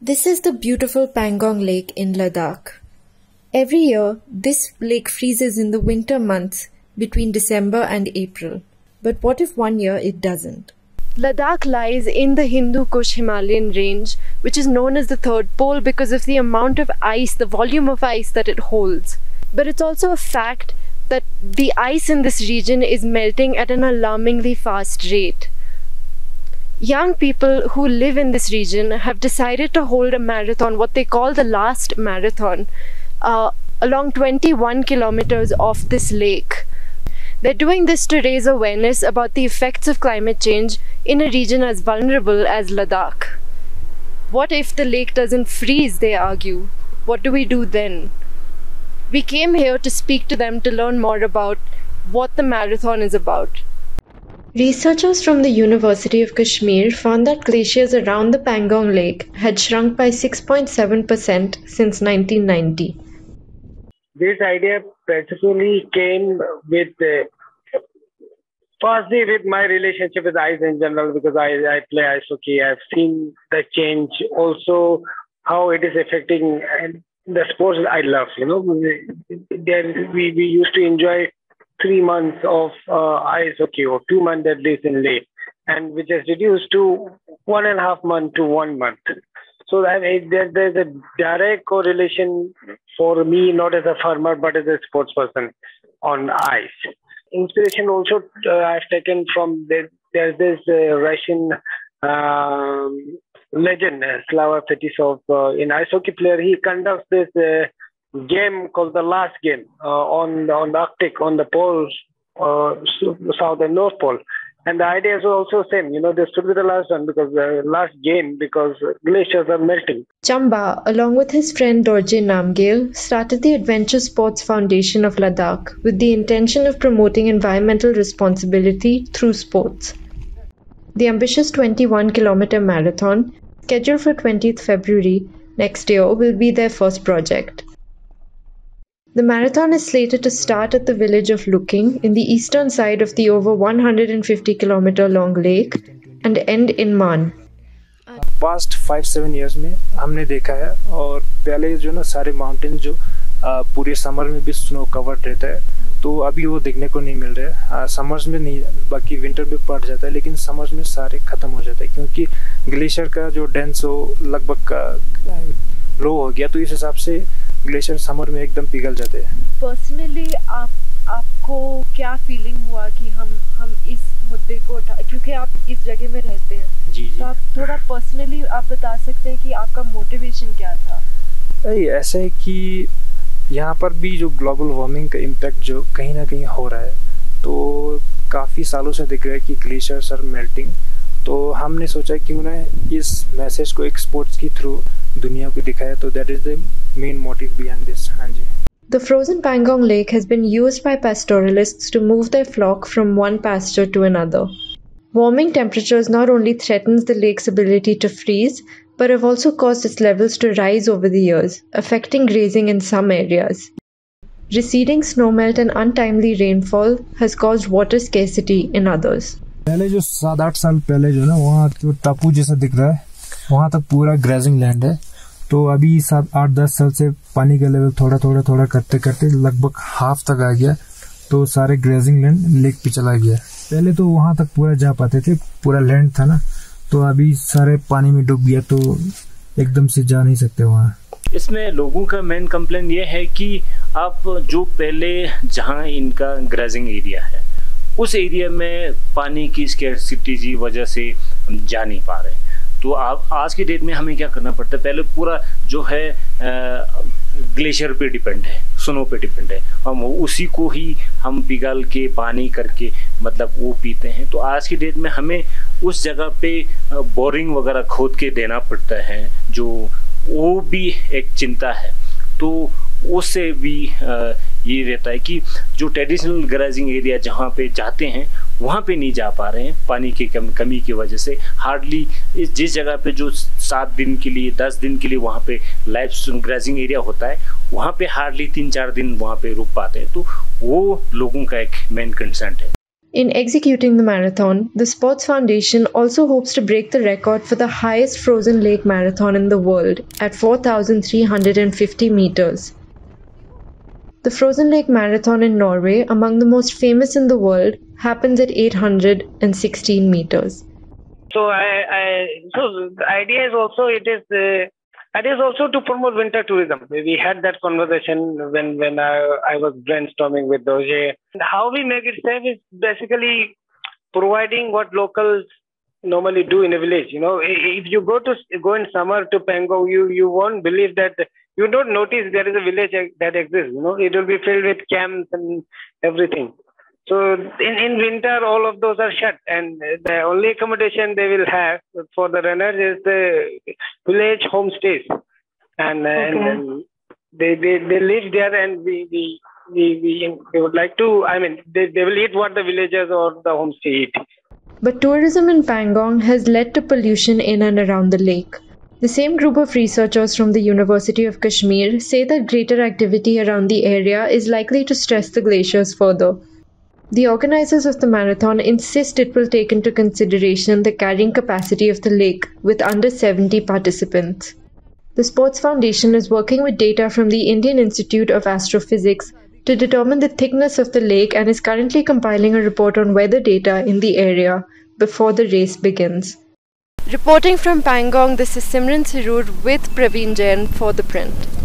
This is the beautiful Pangong Lake in Ladakh. Every year, this lake freezes in the winter months between December and April. But what if one year it doesn't? Ladakh lies in the Hindu Kush Himalayan range, which is known as the third pole because of the amount of ice, the volume of ice that it holds. But it's also a fact that the ice in this region is melting at an alarmingly fast rate. Young people who live in this region have decided to hold a marathon, what they call the last marathon, along 21 kilometers off this lake. They're doing this to raise awareness about the effects of climate change in a region as vulnerable as Ladakh. What if the lake doesn't freeze, they argue? What do we do then? We came here to speak to them to learn more about what the marathon is about. Researchers from the University of Kashmir found that glaciers around the Pangong Lake had shrunk by 6.7% since 1990. This idea particularly came with firstly with my relationship with ice in general, because I play ice hockey. I've seen the change, also how it is affecting the sports I love. We used to enjoy 3 months of ice hockey, or 2 months at least in Lake, and which has reduced to 1.5 months to 1 month. So there's a direct correlation for me, not as a farmer, but as a sports person on ice. Inspiration also I've taken from there's this Russian legend, Slava Fetisov, in ice hockey player. He conducts this game called the last game on the Arctic, on the poles, South and North Pole. And the idea is also same, this should be the last one, because the last game, because glaciers are melting. Chamba, along with his friend Dorje Namgale, started the Adventure Sports Foundation of Ladakh with the intention of promoting environmental responsibility through sports. The ambitious 21-kilometer marathon, scheduled for 20th February next year, will be their first project. The marathon is slated to start at the village of Looking in the eastern side of the over 150-kilometer long lake and end in Man. Past 5-7 years में हमने देखा है, और पहले जो ना सारे mountain जो पूरे समर में भी स्नो कवर्ड रहता है, तो अभी वो देखने को नहीं मिल रहा है. समर्स में नहीं, बाकी विंटर में पड़ जाता है, लेकिन समर्स में सारे खत्म हो जाता है, क्योंकि ग्लेशियर का जो डेंस हो लगभग लो हो गया, तो इस हिसाब से ग्लेशियर समर में एकदम पिघल जाते हैं. पर्सनली आपको क्या फीलिंग हुआ कि हम इस मुद्दे को क्योंकि आप इस जगह में रहते हैं, जी, तो आप थोड़ा पर्सनली आप बता सकते हैं कि आपका मोटिवेशन क्या था? ऐसा है कि यहाँ पर भी जो ग्लोबल वार्मिंग का इम्पैक्ट जो कहीं ना कहीं हो रहा है, तो काफ़ी सालों से दिख रहा है कि ग्लेशियर्स आर मेल्टिंग. तो हमने सोचा क्यों ना इस मैसेज को एक स्पोर्ट्स के थ्रू दुनिया को दिखाया, तो that is the main motive behind this. हाँ जी. The frozen Pangong Lake has been used by pastoralists to move their flock from one pasture to another. Warming temperatures not only threatens the lake's ability to freeze, but have also caused its levels to rise over the years, affecting grazing in some areas. Receding snowmelt and untimely rainfall has caused water scarcity in others. पहले जो 7-8 साल पहले जो ना वहाँ जो टापू जैसा दिख रहा है, वहाँ तक पूरा ग्रेजिंग लैंड है. तो अभी 7-8-10 साल से पानी का लेवल थोड़ा करते करते लगभग हाफ तक आ गया, तो सारे ग्रेजिंग लैंड लेक पे चला गया. पहले तो वहाँ तक पूरा जा पाते थे, पूरा लैंड था ना, तो अभी सारे पानी में डूब गया, तो एकदम से जा नहीं सकते वहाँ. इसमें लोगों का मेन कंप्लेन ये है कि आप जो पहले जहाँ इनका ग्रेजिंग एरिया है, उस एरिया में पानी की स्कैर्सिटी की वजह से हम जा नहीं पा रहे. तो आज की डेट में हमें क्या करना पड़ता है, पहले पूरा जो है ग्लेशियर पे डिपेंड है, स्नो पे डिपेंड है, हम उसी को ही हम पिघल के पानी करके मतलब वो पीते हैं. तो आज की डेट में हमें उस जगह पे बोरिंग वगैरह खोद के देना पड़ता है, जो वो भी एक चिंता है. तो उससे भी ये रहता है कि जो ट्रेडिशनल ग्रेजिंग एरिया जहाँ पे जाते हैं वहाँ पे नहीं जा पा रहे हैं पानी की कमी की वजह से. हार्डली जिस जगह पे जो 7 दिन के लिए 10 दिन के लिए वहाँ पे लाइव ग्रेजिंग एरिया होता है, वहाँ पे हार्डली 3-4 दिन वहाँ पे रुक पाते हैं. तो वो लोगों का एक मेन कंसर्न है. In executing the marathon, the Sports Foundation also hopes to break the record for the highest frozen lake marathon in the world at 4,350 meters. The Frozen Lake Marathon in Norway, among the most famous in the world, happens at 816 meters. So so the idea is also to promote winter tourism. We had that conversation when I was brainstorming with Doje. How we make it safe is basically providing what locals normally do in a village. If you go in summer to Pangong, you won't believe that. You don't notice there is a village that exists. It will be filled with camps and everything. So in winter, all of those are shut, and the only accommodation they will have for the runners is the village homestays, and they live there, and we would like to. I mean, they will eat what the villagers or the homestay eat. But tourism in Pangong has led to pollution in and around the lake. The same group of researchers from the University of Kashmir say that greater activity around the area is likely to stress the glaciers further. The organizers of the marathon insist it will take into consideration the carrying capacity of the lake, with under 70 participants. The Sports Foundation is working with data from the Indian Institute of Astrophysics to determine the thickness of the lake and is currently compiling a report on weather data in the area before the race begins. Reporting from Pangong, this is Simran Sirur with Praveen Jain for ThePrint.